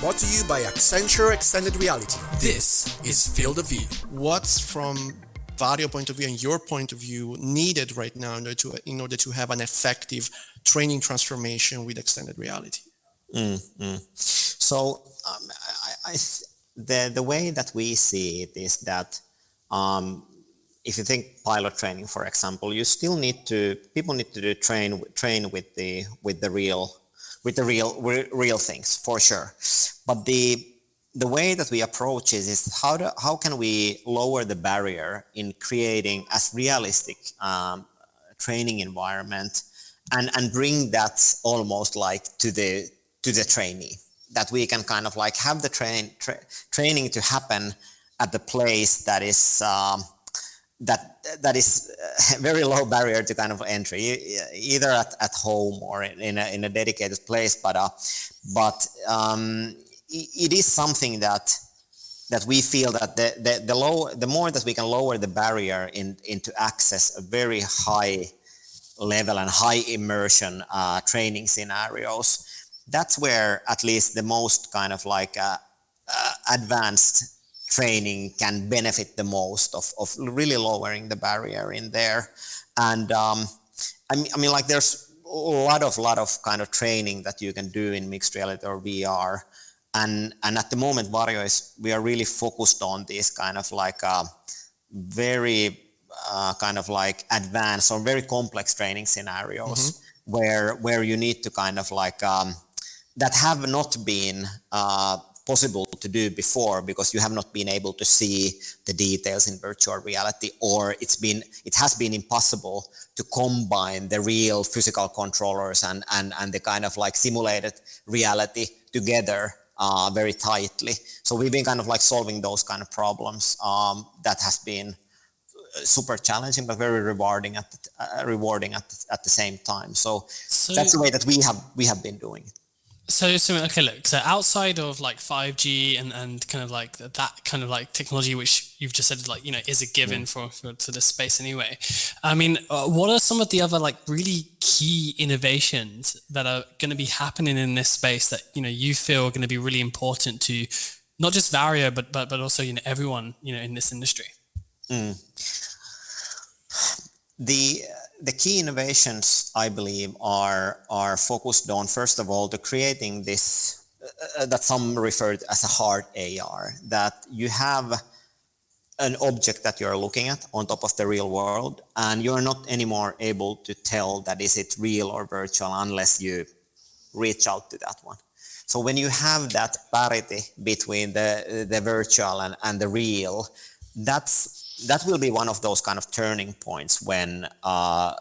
Brought to you by Accenture Extended Reality. This is Field of View. What's from Varjo point of view and your point of view needed right now in order to have an effective training transformation with extended reality? So the way that we see it is that if you think pilot training, for example, people need to train with the real things for sure. But the way that we approach it is how can we lower the barrier in creating as realistic training environment and bring that almost like to the trainee, that we can kind of like have the training to happen at the place that is that is very low barrier to kind of entry, either at home or in a dedicated place. But it is something that we feel that the more that we can lower the barrier into access a very high level and high immersion training scenarios, that's where at least the most kind of like advanced training can benefit the most of really lowering the barrier in there. And I mean like there's a lot of kind of training that you can do in mixed reality or VR. And at the moment, Varjo we are really focused on these kind of like very kind of like advanced or very complex training scenarios where you need to kind of like that have not been possible to do before because you have not been able to see the details in virtual reality, or it has been impossible to combine the real physical controllers and the kind of like simulated reality together very tightly. So we've been kind of like solving those kind of problems that has been super challenging but very rewarding at the same time. So that's the way that we have been doing it. So okay, look. So outside of like 5G and kind of like that kind of like technology, which you've just said like is a given for this space anyway. I mean, what are some of the other like really key innovations that are going to be happening in this space that you feel are going to be really important to not just Varjo but also everyone in this industry? The key innovations, I believe, are focused on, first of all, to creating this that some refer to as a hard AR, that you have an object that you're looking at on top of the real world, and you're not anymore able to tell that is it real or virtual unless you reach out to that one. So when you have that parity between the virtual and the real, that will be one of those kind of turning points when a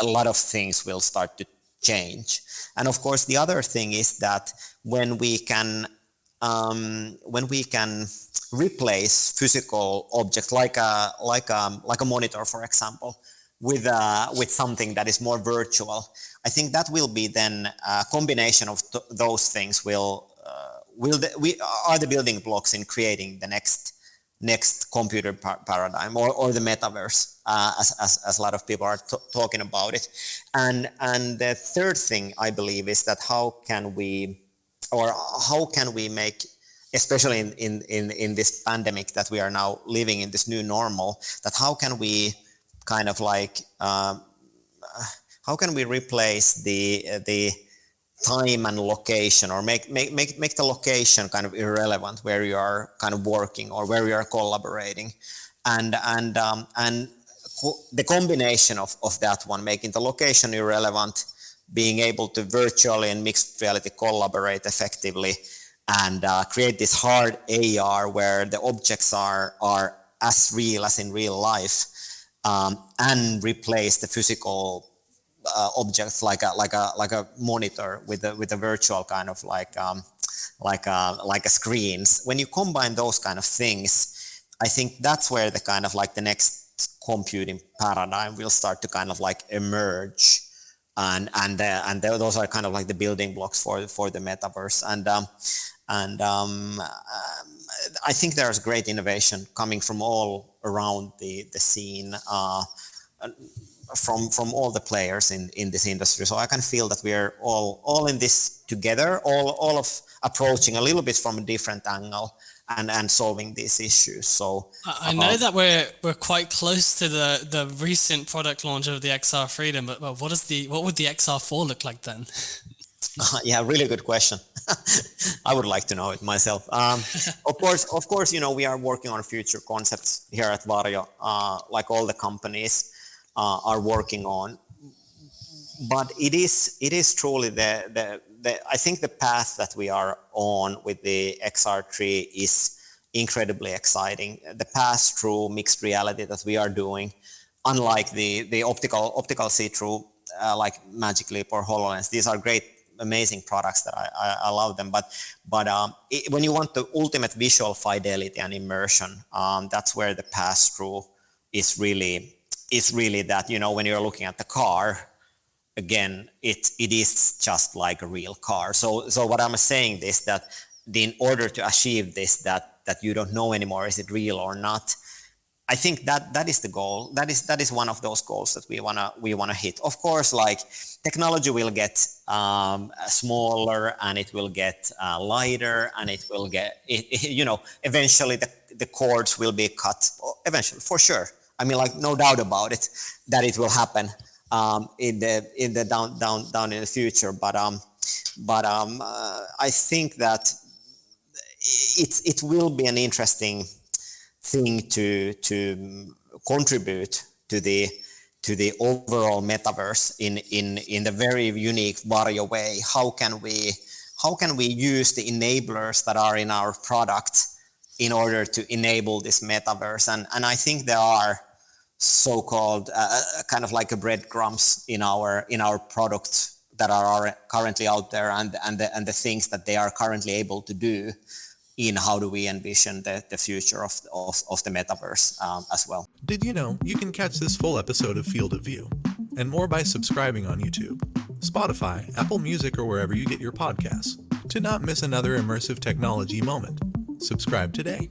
lot of things will start to change. And of course, the other thing is that when we can replace physical objects like a monitor, for example, with something that is more virtual, I think that will be then a combination of those things are the building blocks in creating the next computer paradigm or the metaverse, as a lot of people are talking about it. And the third thing I believe is that how can we make, especially in this pandemic that we are now living in, this new normal, that how can we kind of like how can we replace the time and location, or make the location kind of irrelevant where you are kind of working or where you are collaborating, and the combination of that one, making the location irrelevant, being able to virtually and mixed reality collaborate effectively, and create this hard AR where the objects are as real as in real life, and replace the physical objects like a monitor with a virtual kind of like a screens. When you combine those kind of things, I think that's where the kind of like the next computing paradigm will start to kind of like emerge, and those are kind of like the building blocks for the metaverse. And I think there's great innovation coming from all around the scene. from all the players in this industry. So I can feel that we are all in this together, all of approaching a little bit from a different angle and solving these issues. So I know that we're quite close to the recent product launch of the XR Freedom, but what would the XR4 look like then? Yeah, really good question. I would like to know it myself. Of course, we are working on future concepts here at Varjo, like all the companies are working on. But it is truly I think the path that we are on with the XR3 is incredibly exciting. The pass through mixed reality that we are doing, unlike the optical see-through like Magic Leap or HoloLens, these are great, amazing products that I love them. But when you want the ultimate visual fidelity and immersion, that's where the pass through is really that, when you're looking at the car, again, it is just like a real car. So what I'm saying is that in order to achieve this, that you don't know anymore, is it real or not? I think that is the goal. That is one of those goals that we wanna hit. Of course, like technology will get smaller and it will get lighter and it will get eventually the cords will be cut. Eventually, for sure. I mean, like no doubt about it that it will happen in the down in the future. But I think that it will be an interesting thing to contribute to the overall metaverse in the very unique Varjo way. How can we use the enablers that are in our product in order to enable this metaverse? And I think there are so-called kind of like a breadcrumbs in our products that are currently out there, and the things that they are currently able to do in how do we envision the future of the metaverse as well. Did you know you can catch this full episode of Field of View and more by subscribing on YouTube, Spotify, Apple Music, or wherever you get your podcasts to not miss another immersive technology moment? Subscribe today.